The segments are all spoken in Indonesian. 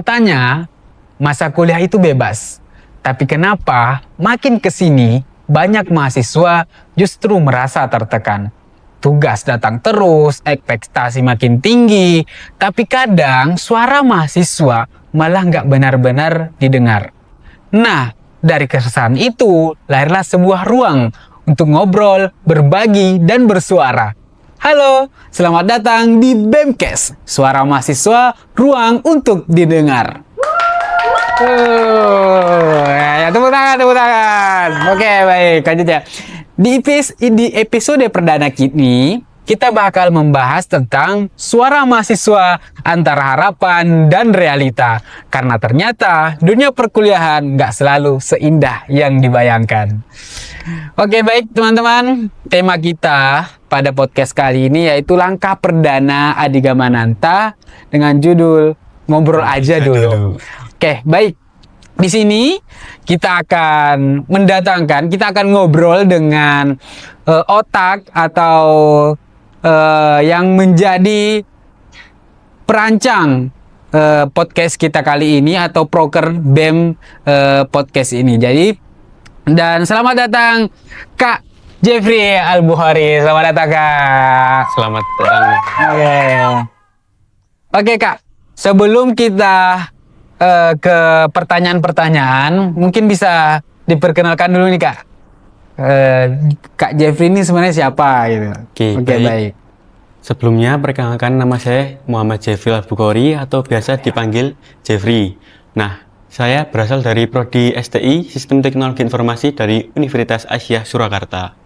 Katanya masa kuliah itu bebas. Tapi kenapa makin kesini banyak mahasiswa justru merasa tertekan. Tugas datang terus, ekspektasi makin tinggi, tapi kadang suara mahasiswa malah nggak benar-benar didengar. Nah, dari keresahan itu lahirlah sebuah ruang untuk ngobrol, berbagi, dan bersuara. Halo, selamat datang di BEMKes, suara mahasiswa, ruang untuk didengar. Ya, tepuk tangan. Oke, baik, lanjut ya. Di episode perdana ini, kita bakal membahas tentang suara mahasiswa antara harapan dan realita. Karena ternyata dunia perkuliahan nggak selalu seindah yang dibayangkan. Oke, baik teman-teman. Tema kita pada podcast kali ini yaitu langkah perdana Adi Gamananta dengan judul Ngobrol Aja Dulu. Oke, baik. Di sini kita akan ngobrol dengan otak atau yang menjadi perancang podcast kita kali ini atau proker BEM podcast ini. Dan selamat datang Kak Jeffrey Al-Bukhari. Selamat datang Kak. Selamat datang. Oke Kak, sebelum kita ke pertanyaan-pertanyaan, mungkin bisa diperkenalkan dulu nih Kak. Kak Jeffrey ini sebenarnya siapa gitu? Oke, baik. Sebelumnya perkenalkan, nama saya Muhammad Jeffrey Al-Bukhari atau biasa dipanggil Jeffrey. Nah, saya berasal dari Prodi STI Sistem Teknologi Informasi dari Universitas Aisyah Surakarta.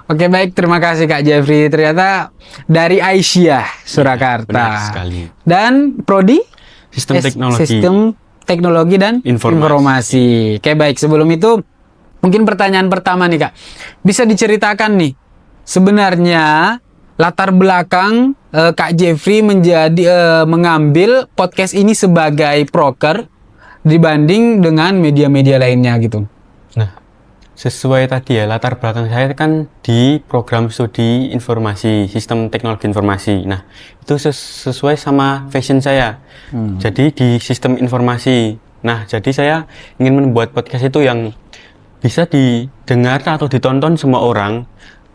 Oke, baik, terima kasih Kak Jeffrey. Ternyata dari Aisyah Surakarta. Ya, benar sekali. Dan Prodi Sistem Teknologi dan Informasi. Oke, baik. Sebelum itu, mungkin pertanyaan pertama nih Kak. Bisa diceritakan nih, sebenarnya latar belakang Kak Jeffrey mengambil podcast ini sebagai proker dibanding dengan media-media lainnya gitu. Nah, sesuai tadi ya, latar belakang saya kan di program studi informasi, sistem teknologi informasi. Nah, itu sesuai sama passion saya. Jadi di sistem informasi. Nah, jadi saya ingin membuat podcast itu yang bisa didengar atau ditonton semua orang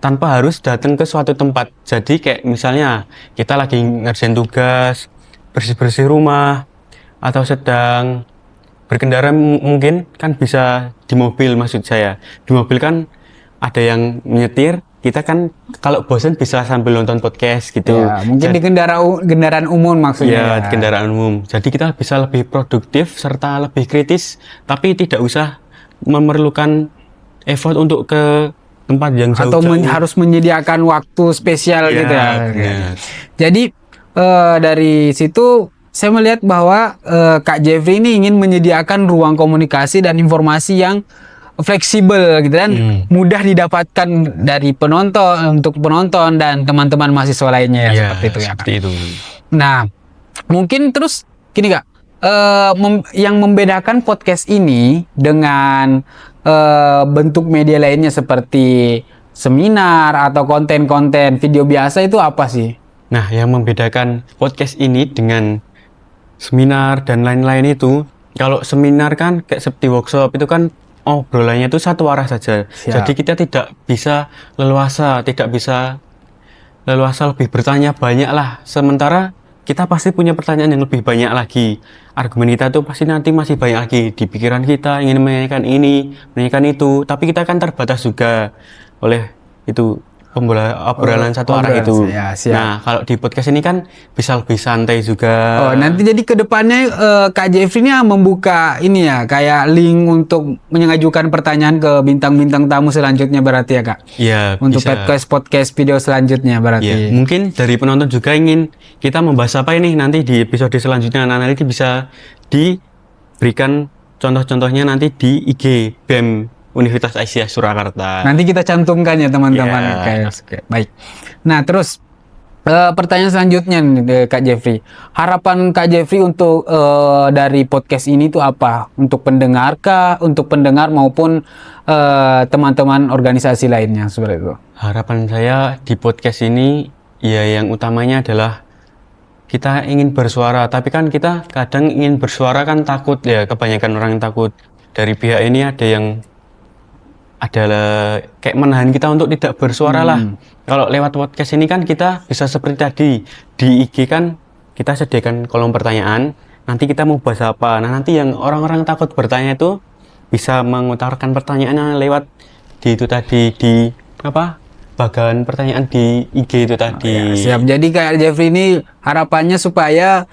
tanpa harus datang ke suatu tempat. Jadi kayak misalnya kita lagi ngerjain tugas, bersih-bersih rumah, atau sedang berkendara mungkin kan bisa di mobil, maksud saya. Di mobil kan ada yang menyetir, kita kan kalau bosan bisa sambil nonton podcast gitu. Ya, mungkin di kendaraan umum maksudnya. Ya, di kendaraan umum. Jadi kita bisa lebih produktif serta lebih kritis, tapi tidak usah memerlukan effort untuk ke tempat yang jauh-jauh. Atau harus menyediakan waktu spesial gitu ya. Benar. Jadi dari situ saya melihat bahwa Kak Jeffrey ini ingin menyediakan ruang komunikasi dan informasi yang fleksibel gitu dan mudah didapatkan dari penonton dan teman-teman mahasiswa lainnya ya, seperti itu ya Kak. Itu. Nah, mungkin terus gini Kak, yang membedakan podcast ini dengan bentuk media lainnya seperti seminar atau konten-konten video biasa itu apa sih? Nah, yang membedakan podcast ini dengan seminar dan lain-lain itu, kalau seminar kan kayak seperti workshop itu kan obrolannya itu satu arah saja. Siap. Jadi kita tidak bisa leluasa lebih bertanya banyak lah. Sementara kita pasti punya pertanyaan yang lebih banyak lagi. Argumen kita tuh pasti nanti masih banyak lagi di pikiran kita, ingin menanyakan ini, menanyakan itu. Tapi kita kan terbatas juga oleh itu obrolan satu arah itu. Ya, siap. Nah, kalau di podcast ini kan bisa lebih santai juga. Oh, nanti jadi ke depannya Kak Jeffrey ini membuka ini ya, kayak link untuk mengajukan pertanyaan ke bintang-bintang tamu selanjutnya berarti ya Kak? Iya, untuk bisa. podcast video selanjutnya berarti. Ya, mungkin dari penonton juga ingin kita membahas apa ini nanti di episode selanjutnya. Nah, nanti bisa diberikan contoh-contohnya nanti di IG BEM Universitas Aisyah Surakarta. Nanti kita cantumkan ya teman-teman. Oke. Baik. Nah, terus pertanyaan selanjutnya nih Kak Jeffrey. Harapan Kak Jeffrey untuk dari podcast ini tuh apa? Untuk pendengar maupun teman-teman organisasi lainnya seperti itu. Harapan saya di podcast ini ya yang utamanya adalah kita ingin bersuara, tapi kan kita kadang ingin bersuara kan takut ya, kebanyakan orang yang takut. Dari pihak ini ada yang adalah kayak menahan kita untuk tidak bersuara lah. Kalau lewat podcast ini kan kita bisa seperti tadi, di IG kan kita sediakan kolom pertanyaan, nanti kita mau bahas apa. Nah, nanti yang orang-orang takut bertanya itu bisa mengutarakan pertanyaannya lewat di itu tadi, di apa? Bagian pertanyaan di IG itu tadi. Ya, siap. Jadi Kak Jeffrey ini harapannya supaya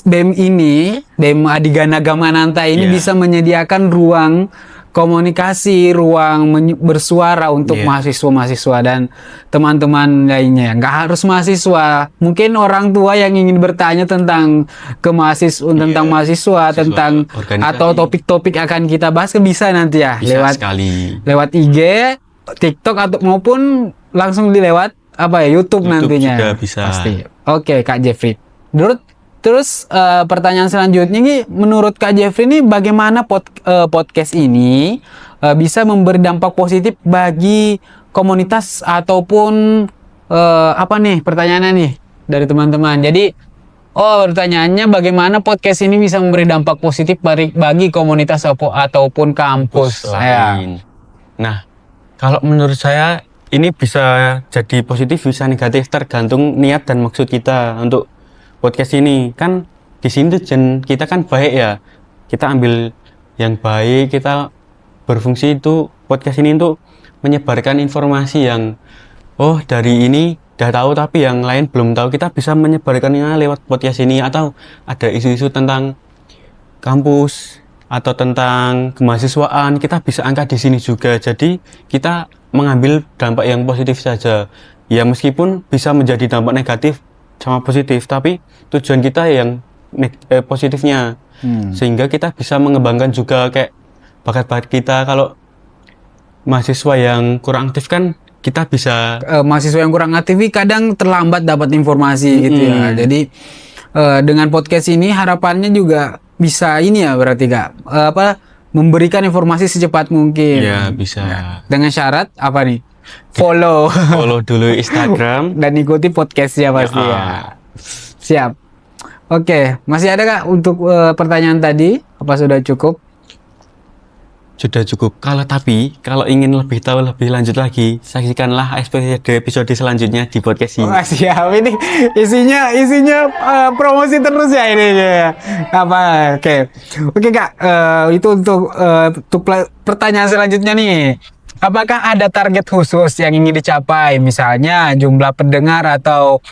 BEM Adigana Gamananta ini bisa menyediakan ruang komunikasi, ruang bersuara untuk mahasiswa-mahasiswa dan teman-teman lainnya. Nggak harus mahasiswa, mungkin orang tua yang ingin bertanya tentang tentang mahasiswa, tentang atau topik-topik akan kita bahas bisa nanti ya Bisa lewat IG, TikTok atau maupun langsung dilewat YouTube nantinya. Juga bisa. Pasti. Oke, Kak Jeffrey. Terus pertanyaan selanjutnya nih, menurut Kak Jeffrey ini bagaimana podcast ini bisa memberi dampak positif bagi komunitas ataupun pertanyaannya nih dari teman-teman. Jadi pertanyaannya bagaimana podcast ini bisa memberi dampak positif bagi komunitas ataupun kampus lain. Nah, kalau menurut saya ini bisa jadi positif bisa negatif tergantung niat dan maksud kita untuk podcast ini. Kan di sini tuh kita kan baik ya, kita ambil yang baik, kita berfungsi itu podcast ini untuk menyebarkan informasi yang dari ini udah tahu tapi yang lain belum tahu, kita bisa menyebarkannya lewat podcast ini. Atau ada isu-isu tentang kampus atau tentang kemahasiswaan, kita bisa angkat di sini juga. Jadi kita mengambil dampak yang positif saja ya, meskipun bisa menjadi dampak negatif sama positif, tapi tujuan kita yang positifnya, sehingga kita bisa mengembangkan juga kayak bakat-bakat kita. Kalau mahasiswa yang kurang aktif kan kita bisa mahasiswa yang kurang aktif kadang terlambat dapat informasi gitu ya. Jadi dengan podcast ini harapannya juga bisa ini ya, berarti Kak memberikan informasi secepat mungkin. Ya bisa. Dengan syarat apa nih? Follow dulu Instagram dan ikuti podcastnya pasti ya. Siap. Oke, masih ada Kak untuk pertanyaan tadi? Apa sudah cukup? Sudah cukup. Kalau ingin lebih tahu lebih lanjut lagi, saksikanlah episode selanjutnya di podcast ini. Siap, ini isinya promosi terus ya ini ya. Oke Kak, itu untuk pertanyaan selanjutnya nih. Apakah ada target khusus yang ingin dicapai, misalnya jumlah pendengar atau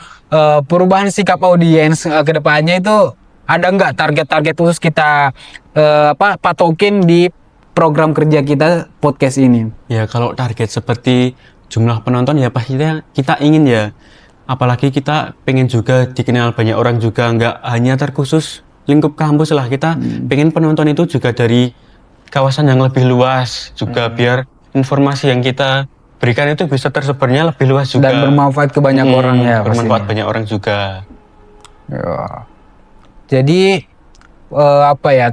perubahan sikap audiens ke depannya itu ada nggak target-target khusus kita patokin di program kerja kita podcast ini? Ya kalau target seperti jumlah penonton ya pastinya kita ingin ya, apalagi kita pengen juga dikenal banyak orang juga, nggak hanya terkhusus lingkup kampus lah, kita pengen penonton itu juga dari kawasan yang lebih luas juga, biar informasi yang kita berikan itu bisa tersebarnya lebih luas juga dan bermanfaat ke banyak orang ya. Bermanfaat banyak orang juga. Ya. Jadi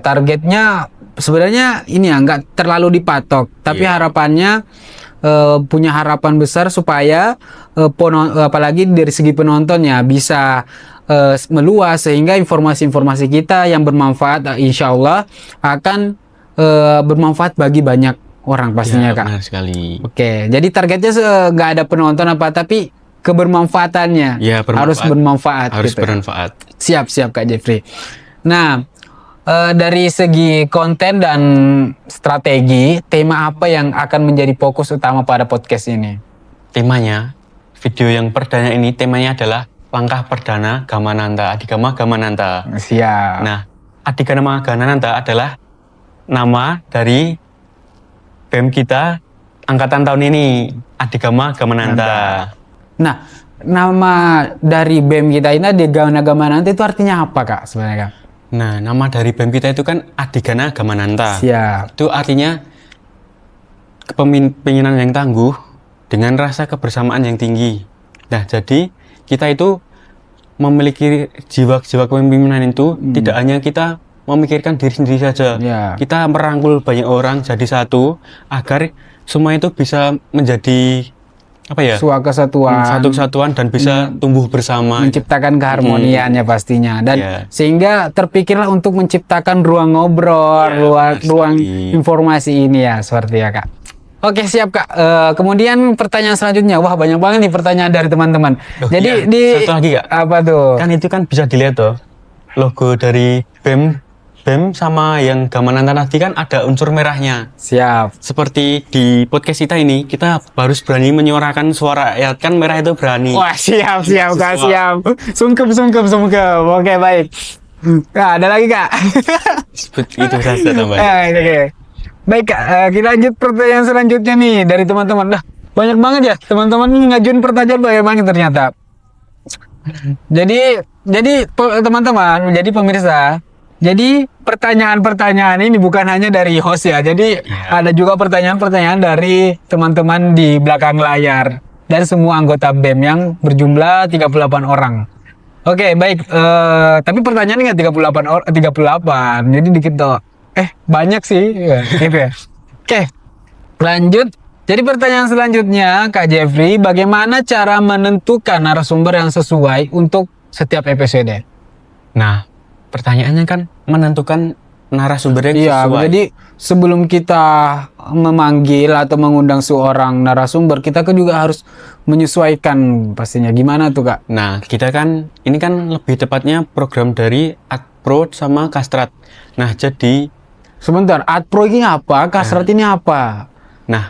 targetnya sebenarnya ini ya nggak terlalu dipatok, tapi harapannya punya harapan besar supaya apalagi dari segi penontonnya bisa meluas, sehingga informasi-informasi kita yang bermanfaat insya Allah akan bermanfaat bagi banyak orang pastinya Kak. Benar sekali. Oke, jadi targetnya nggak ada penonton tapi kebermanfaatannya harus bermanfaat. Harus bermanfaat. Siap Kak Jeffrey. Nah, dari segi konten dan strategi, tema apa yang akan menjadi fokus utama pada podcast ini? Temanya, video yang perdana ini temanya adalah langkah perdana Gamananta, Adigama Gamananta. Siap. Nah, Adigama Gamananta adalah nama dari BEM kita angkatan tahun ini, Adigama Gamananta. Nah, nama dari BEM kita ini Adigana Gamananta itu artinya apa Kak sebenarnya Kak? Nah, nama dari BEM kita itu kan Adigana Gamananta. Siap. Itu artinya kepemimpinan yang tangguh dengan rasa kebersamaan yang tinggi. Nah, jadi kita itu memiliki jiwa-jiwa kepemimpinan itu tidak hanya kita memikirkan diri sendiri saja. Kita merangkul banyak orang jadi satu agar semua itu bisa menjadi apa ya? Suatu kesatuan, Satu kesatuan dan bisa tumbuh bersama. menciptakan keharmoniannya pastinya, dan Iya. sehingga terpikirlah untuk menciptakan ruang ngobrol, Iya, ruang benar sekali. informasi ini ya, seperti ya Kak. Oke, siap Kak. Kemudian pertanyaan selanjutnya, wah banyak banget nih pertanyaan dari teman-teman. Oh, Jadi iya. Satu lagi Kak. apa tuh? Kan itu kan bisa dilihat tuh logo dari BEM sama yang Gamanan tadi kan ada unsur merahnya. Siap. Seperti di podcast kita ini, kita harus berani menyuarakan suara. Ya kan merah itu berani. Wah, siap Kak, siap. Sungkem. Oke, baik. Nah, ada lagi Kak. Itu saja tambah. Oke. Baik Kak, kita lanjut pertanyaan selanjutnya nih dari teman-teman. Dah, banyak banget ya teman-teman ngajuin pertanyaan banyak banget ternyata. Teman-teman, jadi pemirsa, jadi pertanyaan-pertanyaan ini bukan hanya dari host ya. Jadi ada juga pertanyaan-pertanyaan dari teman-teman di belakang layar dan semua anggota BEM yang berjumlah 38 orang. Oke, baik. Tapi pertanyaannya nggak 38, jadi dikit tuh. Banyak sih, ya, gitu ya. Oke, lanjut. Jadi pertanyaan selanjutnya, Kak Jeffrey, bagaimana cara menentukan narasumber yang sesuai untuk setiap episode? Nah, pertanyaannya kan menentukan narasumber yang Iya, sesuai. jadi sebelum kita memanggil atau mengundang seorang narasumber, kita kan juga harus menyesuaikan pastinya. Gimana tuh Kak? Nah, kita kan ini kan lebih tepatnya program dari Adpro sama Kastrat. Nah, jadi Sebentar, Adpro ini apa? Kastrat ini apa?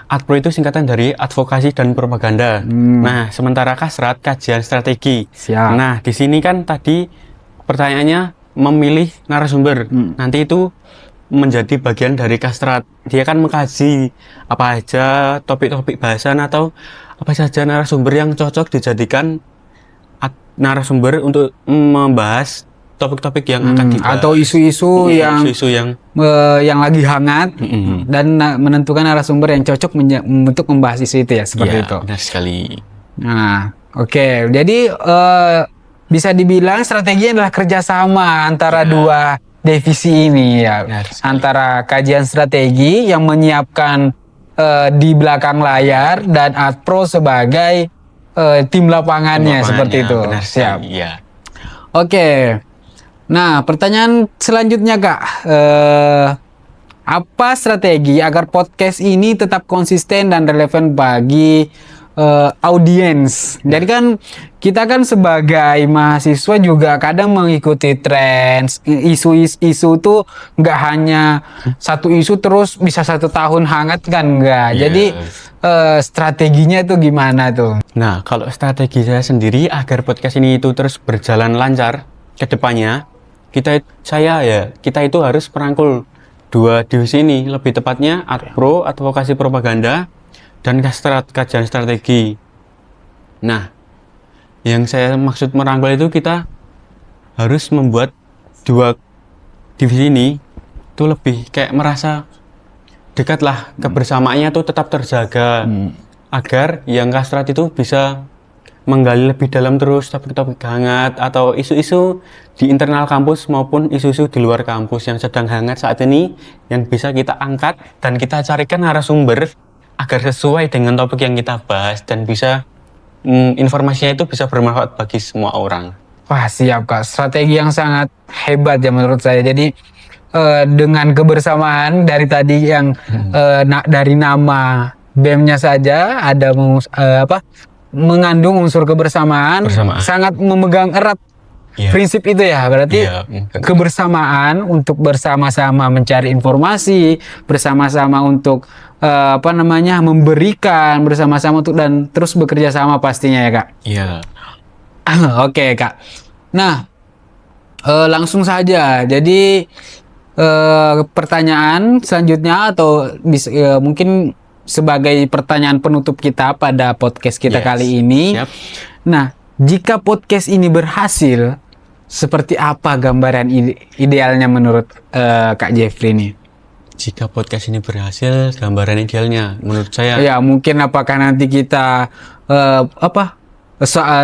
Adpro itu singkatan dari advokasi dan propaganda. Nah, sementara Kastrat kajian strategi. Siap. Nah, di sini kan tadi pertanyaannya memilih narasumber. Nanti itu menjadi bagian dari Kastrat. Dia kan mengkaji apa aja topik-topik bahasan atau apa saja narasumber yang cocok dijadikan narasumber untuk membahas topik-topik yang akan dibahas. Atau isu-isu yang lagi hangat dan menentukan narasumber yang cocok untuk membahas isu itu ya, seperti itu. Benar sekali. Nah, oke. Jadi bisa dibilang strategi adalah kerjasama antara dua divisi ini ya, antara kajian strategi yang menyiapkan di belakang layar dan Adpro sebagai tim lapangannya seperti itu. Benar Siap. sekali, ya. Oke. Nah, pertanyaan selanjutnya Kak, apa strategi agar podcast ini tetap konsisten dan relevan bagi audiens? Jadi kan kita kan sebagai mahasiswa juga kadang mengikuti tren isu tuh nggak hanya satu isu terus bisa 1 tahun hangat kan nggak. Jadi strateginya tuh gimana tuh? Nah, kalau strategi saya sendiri agar podcast ini itu terus berjalan lancar ke depannya, kita itu harus merangkul dua divisi ini, lebih tepatnya Adpro, advokasi propaganda, dan Kastrat, kajian strategi. Nah, yang saya maksud merangkul itu kita harus membuat dua divisi ini itu lebih kayak merasa dekat lah, kebersamaannya tuh tetap terjaga, agar yang Kastrat itu bisa menggali lebih dalam terus topik-topik hangat atau isu-isu di internal kampus maupun isu-isu di luar kampus yang sedang hangat saat ini, yang bisa kita angkat dan kita carikan narasumber agar sesuai dengan topik yang kita bahas dan bisa informasinya itu bisa bermanfaat bagi semua orang. Wah, siap Kak, strategi yang sangat hebat ya menurut saya. Jadi dengan kebersamaan dari tadi yang dari nama BEM-nya saja ada mengandung unsur kebersamaan, sangat memegang erat prinsip itu ya. Berarti kebersamaan untuk bersama-sama mencari informasi, bersama-sama untuk memberikan, bersama-sama untuk dan terus bekerja sama pastinya ya Kak. Iya. Oke Kak. Nah, langsung saja. Jadi pertanyaan selanjutnya atau mungkin sebagai pertanyaan penutup kita pada podcast kita kali ini. Siap. Nah, jika podcast ini berhasil, seperti apa gambaran idealnya menurut Kak Jeffrey nih? Jika podcast ini berhasil, gambaran idealnya menurut saya. Ya, mungkin apakah nanti kita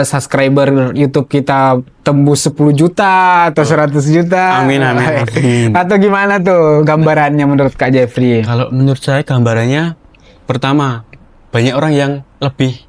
subscriber YouTube kita tembus 10 juta atau 100 juta. Amin. Atau gimana tuh gambarannya menurut Kak Jeffrey? Kalau menurut saya gambarannya, pertama, banyak orang yang lebih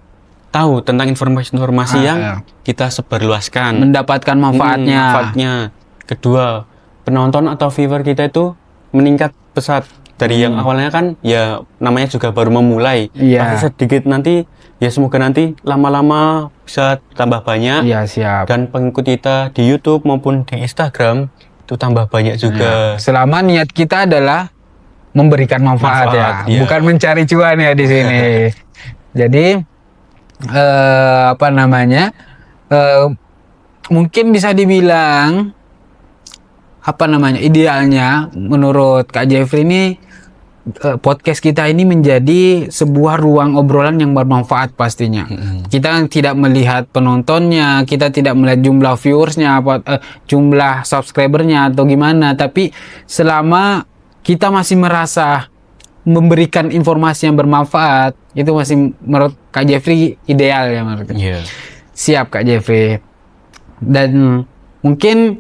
tahu tentang informasi-informasi yang kita sebarluaskan, mendapatkan manfaatnya. Kedua, penonton atau viewer kita itu meningkat pesat dari yang awalnya kan ya namanya juga baru memulai. Pasti sedikit nanti ya semoga nanti lama-lama bisa tambah banyak. Iya, siap. Dan pengikut kita di YouTube maupun di Instagram itu tambah banyak juga. Selama niat kita adalah memberikan manfaat ya, bukan mencari cuan ya di sini. Jadi mungkin bisa dibilang idealnya menurut Kak Jeffrey ini podcast kita ini menjadi sebuah ruang obrolan yang bermanfaat pastinya. Kita tidak melihat penontonnya, kita tidak melihat jumlah viewersnya, jumlah subscribernya atau gimana, tapi selama kita masih merasa memberikan informasi yang bermanfaat, itu masih menurut Kak Jeffrey ideal ya menurut. Siap Kak Jeffrey. Dan mungkin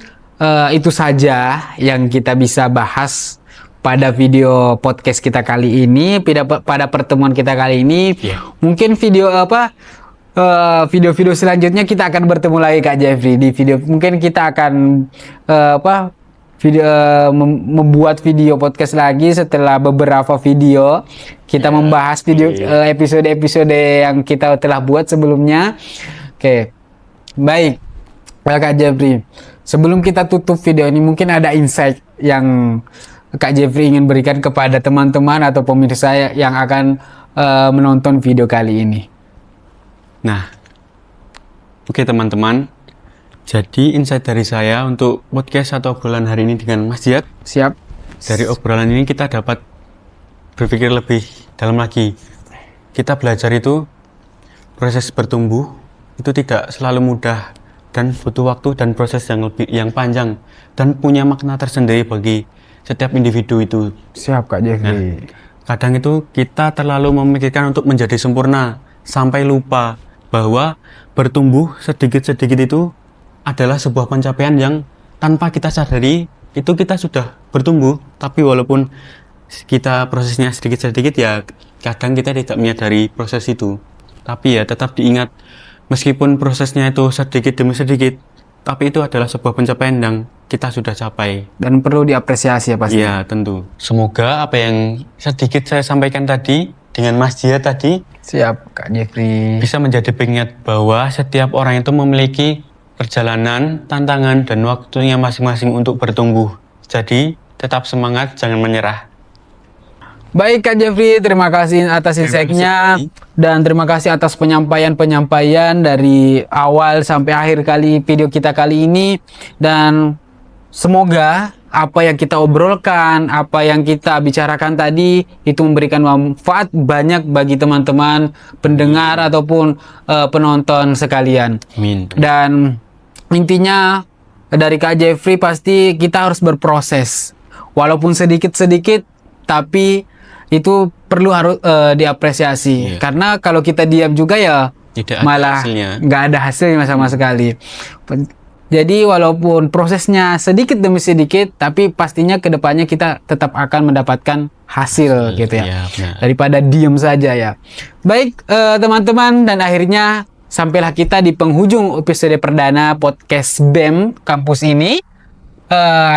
itu saja yang kita bisa bahas pada video podcast kita kali ini, pada pertemuan kita kali ini. Mungkin video-video selanjutnya kita akan bertemu lagi Kak Jeffrey di video. Mungkin kita akan membuat video podcast lagi setelah beberapa video kita membahas episode-episode yang kita telah buat sebelumnya. Oke. Baik. Kak Jeffrey, sebelum kita tutup video ini, mungkin ada insight yang Kak Jeffrey ingin berikan kepada teman-teman atau pemirsa yang akan menonton video kali ini. Nah, oke teman-teman. Jadi insight dari saya untuk podcast atau obrolan hari ini dengan Mas Jihad. Siap. Dari obrolan ini kita dapat berpikir lebih dalam lagi. Kita belajar itu proses bertumbuh itu tidak selalu mudah dan butuh waktu dan proses yang panjang dan punya makna tersendiri bagi setiap individu itu. Siap Kak Jeffrey. Kadang itu kita terlalu memikirkan untuk menjadi sempurna sampai lupa bahwa bertumbuh sedikit-sedikit itu adalah sebuah pencapaian yang tanpa kita sadari itu kita sudah bertumbuh, tapi walaupun kita prosesnya sedikit-sedikit ya kadang kita tidak menyadari proses itu. Tapi ya tetap diingat meskipun prosesnya itu sedikit demi sedikit, tapi itu adalah sebuah pencapaian yang kita sudah capai. Dan perlu diapresiasi ya pasti. Iya, tentu. Semoga apa yang sedikit saya sampaikan tadi dengan Mas Jihad tadi, siap Kak Jeffrey, bisa menjadi pengingat bahwa setiap orang itu memiliki perjalanan, tantangan, dan waktunya masing-masing untuk bertumbuh. Jadi, tetap semangat, jangan menyerah. Baik Kak Jeffrey, terima kasih atas insight-nya dan terima kasih atas penyampaian dari awal sampai akhir kali video kita kali ini, dan semoga apa yang kita obrolkan, apa yang kita bicarakan tadi itu memberikan manfaat banyak bagi teman-teman pendengar ataupun penonton sekalian. Amin. Dan intinya dari Kak Jeffrey pasti kita harus berproses walaupun sedikit-sedikit, tapi itu perlu harus diapresiasi. Karena kalau kita diam juga ya tidak malah nggak ada hasilnya sama sekali. Jadi walaupun prosesnya sedikit demi sedikit, tapi pastinya kedepannya kita tetap akan mendapatkan hasil gitu ya. Daripada diam saja ya. Baik teman-teman, dan akhirnya sampailah kita di penghujung episode perdana podcast BEM kampus ini,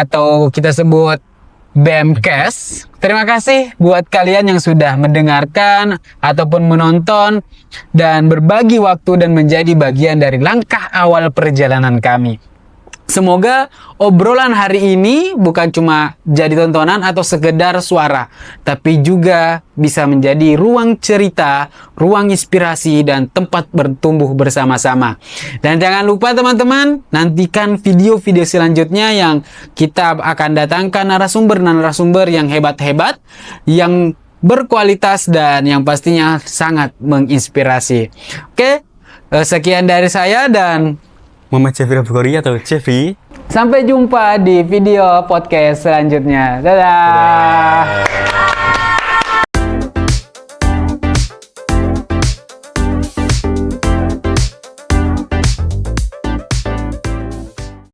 atau kita sebut BEMcast. Terima kasih buat kalian yang sudah mendengarkan ataupun menonton dan berbagi waktu dan menjadi bagian dari langkah awal perjalanan kami. Semoga obrolan hari ini bukan cuma jadi tontonan atau sekedar suara, tapi juga bisa menjadi ruang cerita, ruang inspirasi, dan tempat bertumbuh bersama-sama. Dan jangan lupa teman-teman, nantikan video-video selanjutnya yang kita akan datangkan narasumber-narasumber yang hebat-hebat, yang berkualitas, dan yang pastinya sangat menginspirasi. Oke, sekian dari saya dan Muhammad Jeffrey Abukori atau Jeffrey. Sampai jumpa di video podcast selanjutnya. Dadah.